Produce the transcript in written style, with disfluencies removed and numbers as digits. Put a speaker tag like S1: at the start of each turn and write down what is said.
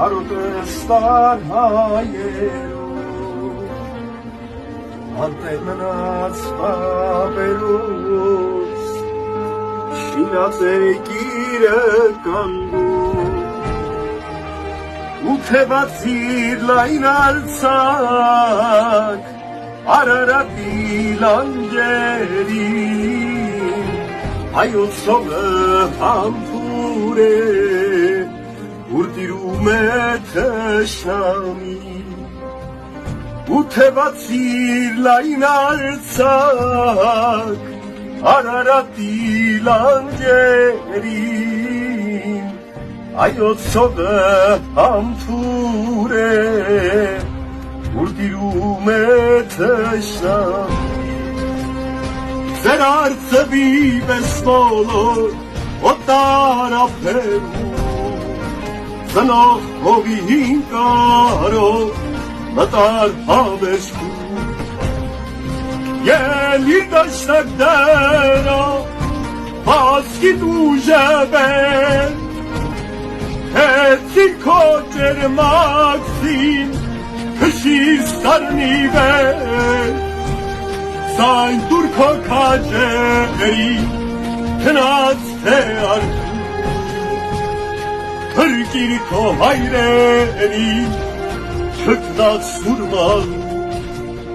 S1: Արոտստան հայերու անտեղ մնաց պապերուս շինած է կիրը կանգում ու թևացիր լայն ալցակ Արարատի լանջերին հայոց սովը համբուր է Ուր տիրում է թշնամի ու թևացիր լայն ալցակ Արարատի լանջերին հայոց սովը համբուր է Ուր տիրում է թշնամի Ձեր արծվի պես բոլոր օտարապերու Ծնող հովի հինկարով մտար հավերժքու Ելիր դաշնակ դերով հասկիտ ուժևեր Հեցիր քո ջերմակցին Քշիր սարնի վեր Զայն դուր քո քաջերի Քնած թե արքու Հրկիր քո հայրերի Չկնած սուրմալ